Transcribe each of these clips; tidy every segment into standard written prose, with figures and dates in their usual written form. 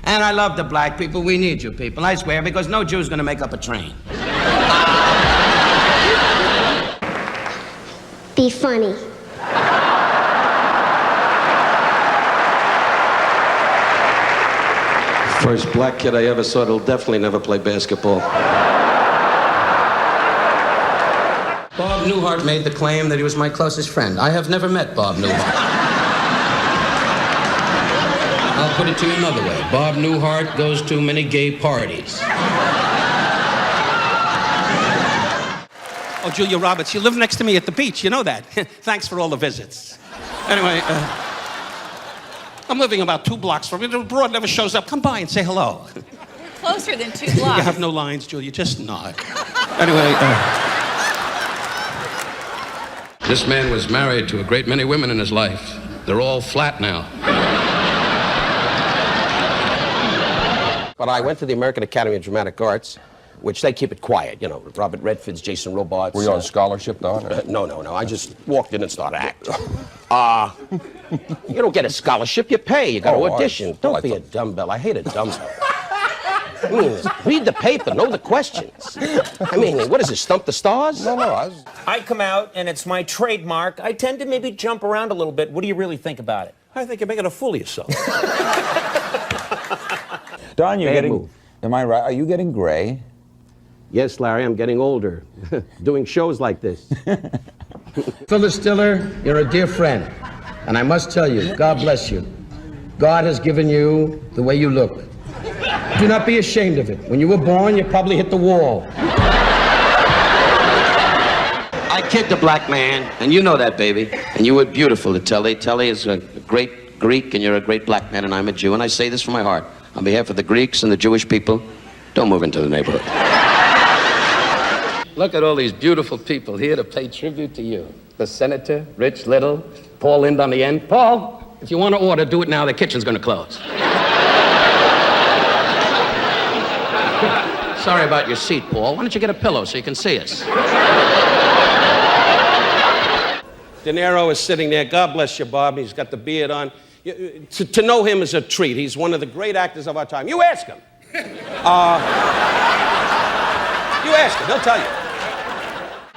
And I love the black people. We need you people, I swear, because no Jew's gonna make up a train. Be funny. First black kid I ever saw that'll definitely never play basketball. Bob Newhart made the claim that he was my closest friend. I have never met Bob Newhart. I'll put it to you another way. Bob Newhart goes to many gay parties. Oh, Julia Roberts, you live next to me at the beach. You know that. Thanks for all the visits. Anyway, I'm living about 2 blocks from you. The broad never shows up. Come by and say hello. We're closer than 2 blocks. You have no lines, Julia. Just nod. Anyway, This man was married to a great many women in his life. They're all flat now. But I went to the American Academy of Dramatic Arts, which they keep it quiet, you know, Robert Redford's, Jason Robards. Were you on scholarship, Don? No. I just walked in and started acting. You don't get a scholarship, you pay. You got to audition. Don't be a dumbbell. I hate a dumbbell. I mean, read the paper, know the questions. I mean, what is it, Stump the Stars? No. I come out, and it's my trademark. I tend to maybe jump around a little bit. What do you really think about it? I think you're making a fool of yourself. Don, you're Bad getting... move. Am I right? Are you getting gray? Yes, Larry, I'm getting older. Doing shows like this. Phyllis Diller, you're a dear friend. And I must tell you, God bless you. God has given you the way you look. Do not be ashamed of it. When you were born, you probably hit the wall. I kicked a black man, and you know that, baby. And you were beautiful to Telly. Telly is a great Greek, and you're a great black man, and I'm a Jew. And I say this from my heart. On behalf of the Greeks and the Jewish people, don't move into the neighborhood. Look at all these beautiful people here to pay tribute to you. The Senator, Rich Little, Paul Lind on the end. Paul, if you want to order, do it now. The kitchen's going to close. Sorry about your seat, Paul. Why don't you get a pillow so you can see us? De Niro is sitting there. God bless you, Bob. He's got the beard on. To know him is a treat. He's one of the great actors of our time. You ask him. You ask him. He'll tell you.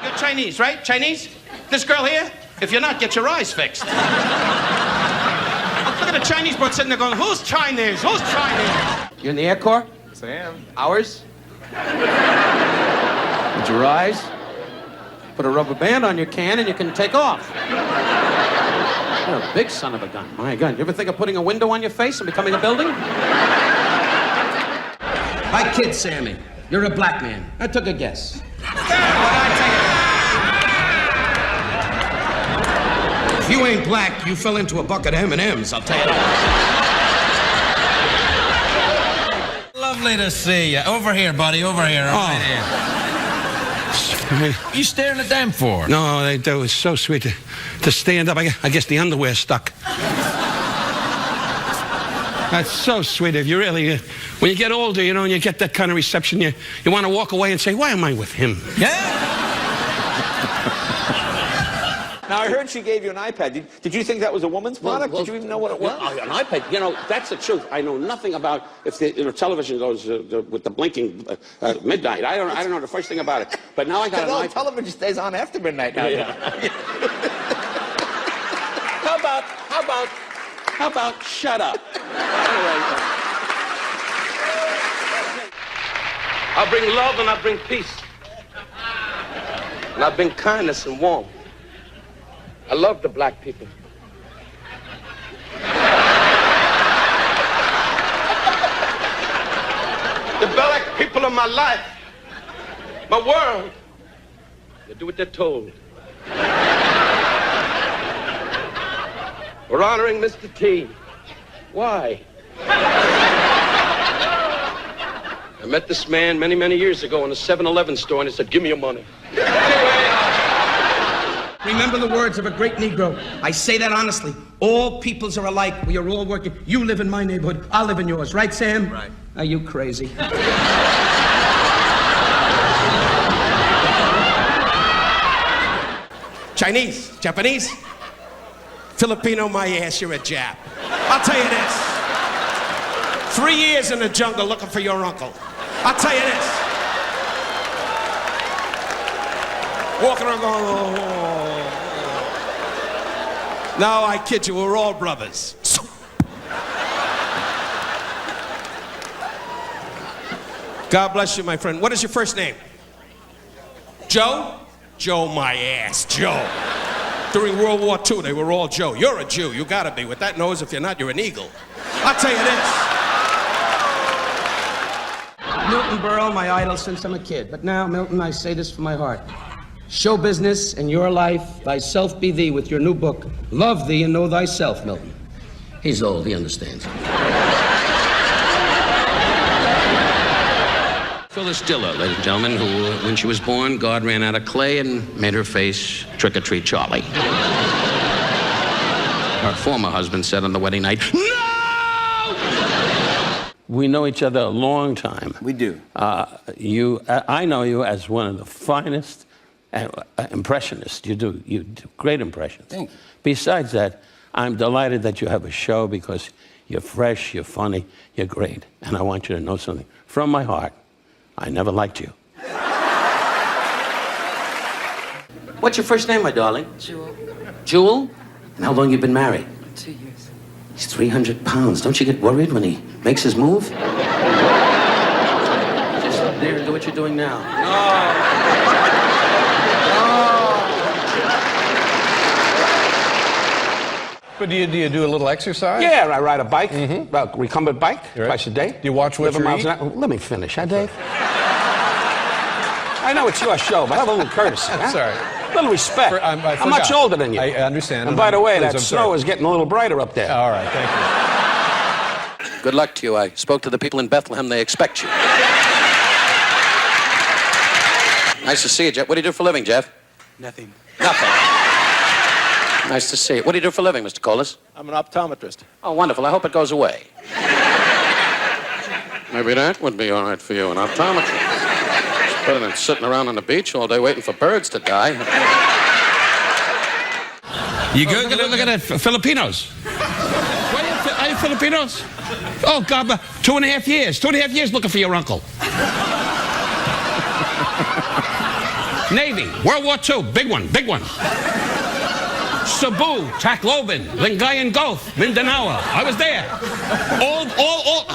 You're Chinese, right? Chinese? This girl here? If you're not, get your eyes fixed. Look at the Chinese boy sitting there going, who's Chinese? Who's Chinese? You're in the Air Corps? Yes, I am. Ours? With your eyes? Put a rubber band on your can and you can take off. You're a big son of a gun. My God. You ever think of putting a window on your face and becoming a building? I kid Sammy. You're a black man. I took a guess. If you ain't black, you fell into a bucket of M&Ms, I'll tell you that. Lovely to see you. Over here, buddy. Over here. Right here. You staring at them for? No, it was so sweet to stand up. I guess the underwear stuck. That's so sweet of you, really. When you get older, you know, and you get that kind of reception, you want to walk away and say, why am I with him? Yeah? Now, I heard she gave you an iPad. Did you think that was a woman's product? Did you even know what it was? An iPad. You know, that's the truth. I know nothing about if the television goes with the blinking midnight. I don't know the first thing about it. But now I got an iPad. Television stays on after midnight now. Yeah. How about shut up? Anyway. I'll bring love and I'll bring peace. And I'll bring kindness and warmth. I love the black people. The black people of my life, my world, they do what they're told. We're honoring Mr. T. Why? I met this man many, many years ago in a 7-Eleven store, and he said, give me your money. Remember the words of a great Negro. I say that honestly. All peoples are alike. We are all working. You live in my neighborhood. I'll live in yours. Right, Sam? Right. Are you crazy? Chinese, Japanese, Filipino, my ass, you're a Jap. I'll tell you this. 3 years in the jungle looking for your uncle. I'll tell you this. Walking around going, oh. No, I kid you, we're all brothers. God bless you, my friend. What is your first name? Joe? Joe, my ass, Joe. During World War II, they were all Joe. You're a Jew, you gotta be. With that nose, if you're not, you're an eagle. I'll tell you this. Milton Berle, my idol since I'm a kid. But now, Milton, I say this from my heart. Show business and your life, thyself be thee, with your new book. Love thee and know thyself, Milton. He's old, he understands. Phyllis Diller, ladies and gentlemen, who, when she was born, God ran out of clay and made her face Trick-or-Treat Charlie. Her former husband said on the wedding night, "No!" We know each other a long time. We do. I know you as one of the finest impressionists. You do great impressions. Thank you. Besides that, I'm delighted that you have a show because you're fresh, you're funny, you're great. And I want you to know something. From my heart, I never liked you. What's your first name, my darling? Jewel, Jewel? And how long you been married? 2 years. He's 300 pounds. Don't you get worried when he makes his move? Just sit there and do what you're doing now. But do you do a little exercise? Yeah, I ride a bike, a recumbent bike, Right. twice a day. Do you watch what 11 you miles eat? an hour. Let me finish, huh, Dave? I know it's your show, but have a little courtesy, huh? Sorry. A little respect. I I'm much forgot. older than you. I understand. And by the way, Please, that I'm snow sorry. is getting a little brighter up there. All right, thank you. Good luck to you. I spoke to the people in Bethlehem. They expect you. Nice to see you, Jeff. What do you do for a living, Jeff? Nothing. Nothing. Nice to see you. What do you do for a living, Mr. Colas? I'm an optometrist. Oh, wonderful. I hope it goes away. Maybe that would be all right for you, an optometrist. It's better than sitting around on the beach all day waiting for birds to die. You good? Look at that, Filipinos. Are you Filipinos? Oh, God, 2.5 years. 2.5 years looking for your uncle. Navy, World War II, big one, big one. Cebu, Tacloban, Lingayen Gulf, Mindanao. I was there. All,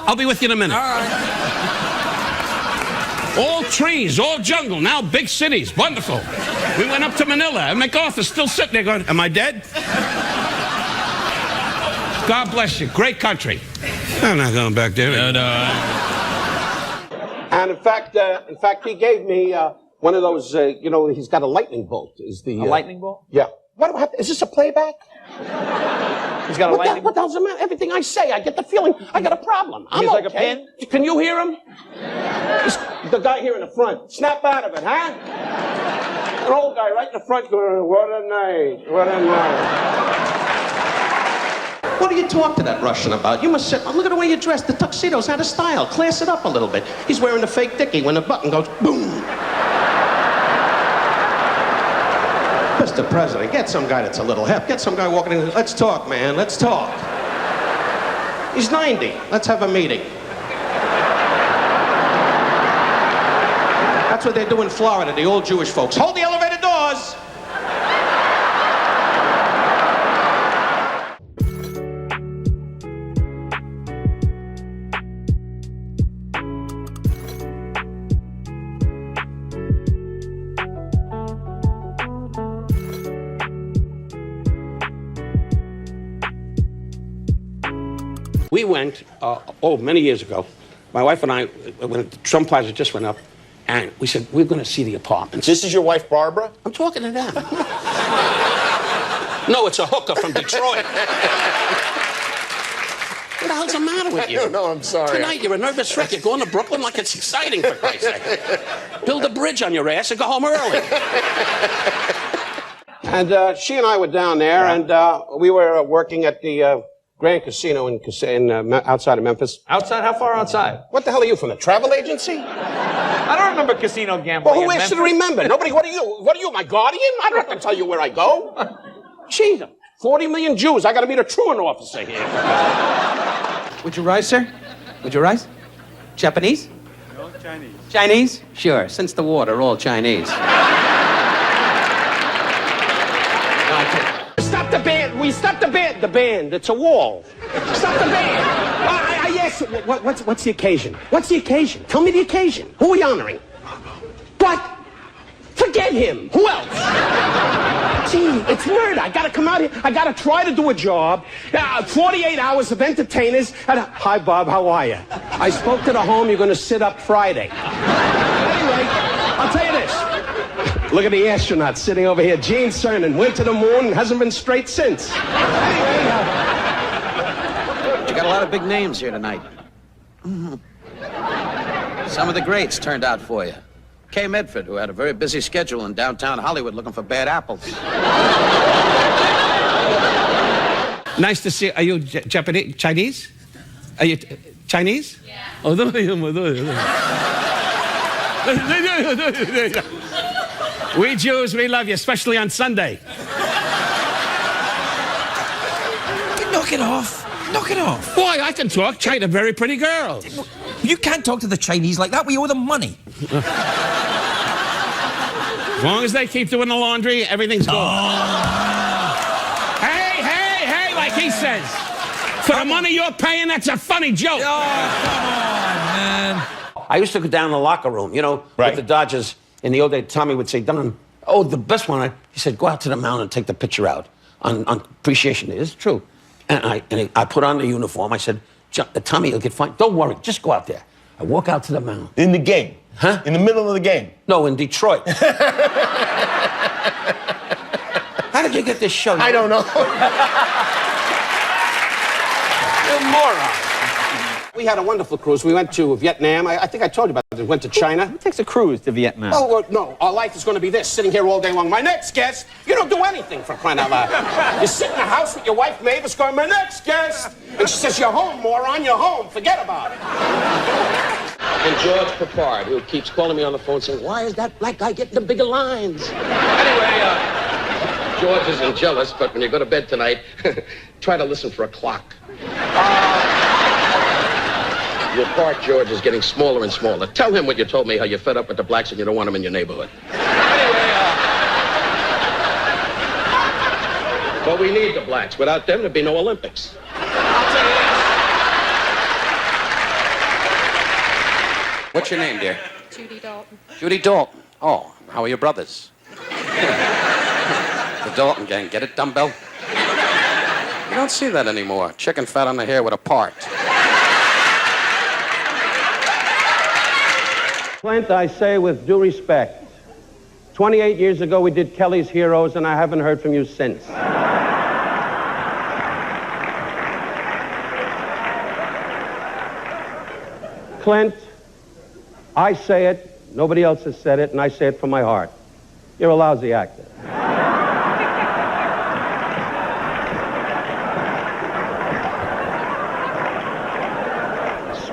I'll be with you in a minute. All right. All trees, all jungle, now big cities, wonderful. We went up to Manila, and MacArthur's still sitting there going, am I dead? God bless you, great country. I'm not going back there. No. And in fact, he gave me one of those, he's got a lightning bolt. Is the A lightning bolt? Yeah. What is this a playback? He's got a lightning What the hell's the matter? Everything I say, I get the feeling I got a problem. I'm He's like a okay. pin? Can you hear him? The guy here in the front. Snap out of it, huh? An old guy right in the front going, what a night, what a night. What do you talk to that Russian about? You must sit, look at the way you're dressed. The tuxedo's out of style. Class it up a little bit. He's wearing a fake dickie when the button goes boom. Mr. President, get some guy that's a little hip. Get some guy walking in. Let's talk, man. Let's talk. He's 90. Let's have a meeting. That's what they do in Florida, the old Jewish folks. Hold the elevator doors. We went, many years ago, my wife and I, when Trump Plaza just went up, and we said, we're going to see the apartments. This is your wife, Barbara? I'm talking to them. No, it's a hooker from Detroit. What the hell's the matter with you? No, I'm sorry. Tonight, you're a nervous wreck. You're going to Brooklyn like it's exciting, for Christ's sake. Build a bridge on your ass and go home early. And she and I were down there, and we were working at the Grand Casino outside of Memphis. Outside? How far outside? What the hell are you, from the travel agency? I don't remember casino gambling. Well, who in asked you to Memphis. remember? Nobody, what are you, my guardian? I don't have to tell you where I go. Jeez, 40 million Jews. I got to be the truant officer here. Would you rise, sir? Would you rice? Japanese? No, Chinese. Chinese? Sure. Since the war, they're all Chinese. Stop the band. We stop the band. The band. It's a wall. Stop the band. Yes. What's the occasion? What's the occasion? Tell me the occasion. Who are we honoring? What? Forget him. Who else? Gee, it's murder. I gotta come out here. I gotta try to do a job. 48 hours of entertainers. Hi, Bob. How are you? I spoke to the home. You're gonna sit up Friday. Anyway, I'll tell you this. Look at the astronaut sitting over here. Gene Cernan went to the moon and hasn't been straight since. Anyway, you got a lot of big names here tonight. Some of the greats turned out for you. Kay Medford, who had a very busy schedule in downtown Hollywood looking for bad apples. Nice to see you. Are you Japanese? Chinese? Are you Chinese? Yeah. We Jews, we love you, especially on Sunday. Knock it off. Knock it off. Boy, I can talk. China, very pretty girls. You can't talk to the Chinese like that. We owe them money. As long as they keep doing the laundry, everything's good. Hey, like he says. For the money you're paying, that's a funny joke. Oh, come on, man. I used to go down in the locker room, you know, with the Dodgers. In the old days, Tommy would say, Don, the best one. He said, go out to the mound and take the picture out on Appreciation Day. It's true. And I put on the uniform. I said, Tommy, you'll get fine. Don't worry. Just go out there. I walk out to the mound. In the game? Huh? In the middle of the game? No, in Detroit. How did you get this show? I don't know. You're a moron. We had a wonderful cruise. We went to Vietnam. I think I told you about it. We went to China. Who takes a cruise to Vietnam? Oh, well, no. Our life is going to be this, sitting here all day long. My next guest, you don't do anything for crying out loud. You sit in the house with your wife, Mavis, going, my next guest. And she says, you're home, moron, you're home. Forget about it. And George Peppard, who keeps calling me on the phone saying, why is that black guy getting the bigger lines? Anyway, George isn't jealous, but when you go to bed tonight, try to listen for a clock. Your part, George, is getting smaller and smaller. Tell him what you told me, how you're fed up with the blacks and you don't want them in your neighborhood. Anyway, but we need the blacks. Without them, there'd be no Olympics. I'll tell you this. What's your name, dear? Judy Dalton. Judy Dalton. Oh, how are your brothers? The Dalton gang. Get it, dumbbell? You don't see that anymore. Chicken fat on the hair with a part. Clint, I say with due respect, 28 years ago we did Kelly's Heroes, and I haven't heard from you since. Clint, I say it, nobody else has said it, and I say it from my heart. You're a lousy actor.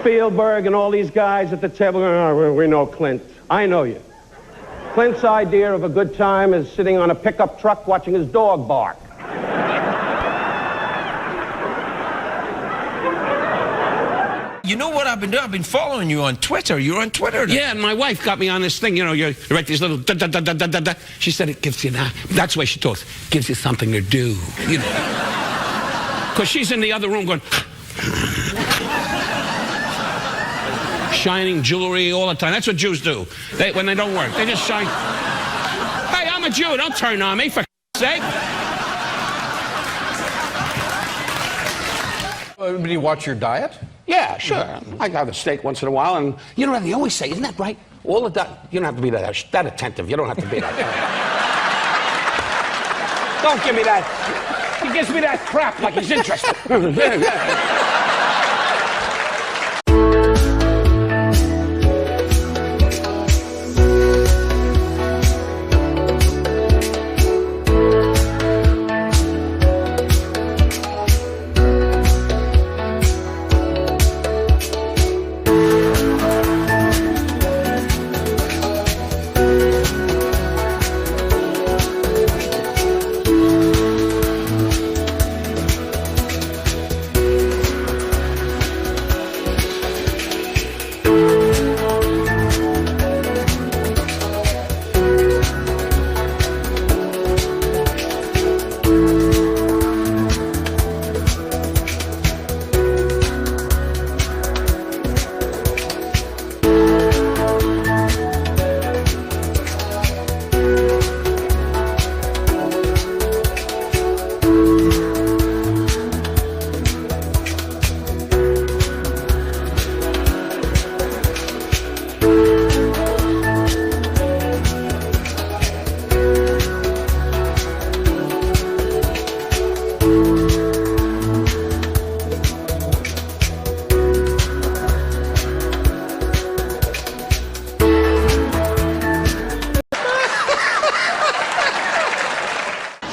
Spielberg and all these guys at the table, we know Clint. I know you. Clint's idea of a good time is sitting on a pickup truck watching his dog bark. You know what I've been doing? I've been following you on Twitter. You're on Twitter now. Yeah, and my wife got me on this thing. You know, you write these little da-da-da-da-da-da. She said it gives you, that's the way she talks, gives you something to do, you know. Because she's in the other room going... shining jewelry all the time. That's what Jews do. When they don't work, they just shine. Hey, I'm a Jew. Don't turn on me, for sake. Do you watch your diet? Yeah, sure. I have a steak once in a while, and you know what they always say, isn't that right? All the you don't have to be that attentive. You don't have to be that. Don't give me that. He gives me that crap like he's interested.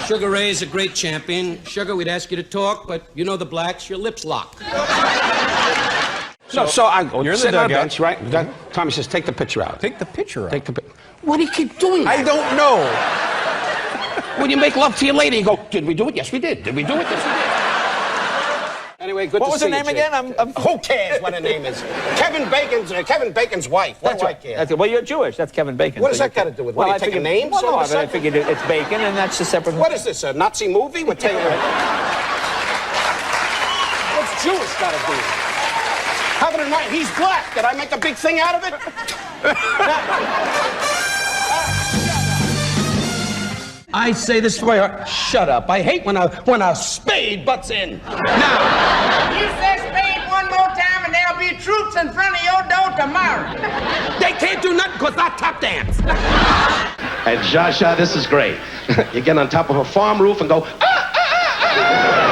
Sugar Ray is a great champion. Sugar, we'd ask you to talk, but you know the blacks, your lips locked. So I go, You're in the sit on the dugout. bench, right? Tommy says, take the pitcher out. Take the picture out. Take the pitcher. Why do you keep doing that? I don't know. When you make love to your lady, you go, did we do it? Yes, we did. Did we do it? Yes, we did. Anyway, good What to was see her you, name Chick. again? Who cares what her name is? Kevin Bacon's wife. What That's do I right. care? That's it. Well, you're Jewish. That's Kevin Bacon. What does So that got to do with? What, Well, are you taking names? Well, no, all of a I sudden? figured it's bacon, and that's a separate. What is this, a Nazi movie? What's Jewish got to do with it? Having a night, he's black. Did I make a big thing out of it? I say this way, shut up. I hate when a spade butts in. Now, You say spade one more time and there'll be troops in front of your door tomorrow. they can't do nothing because I tap dance. And Joshua, this is great. You get on top of a farm roof and go, ah, ah, ah, ah.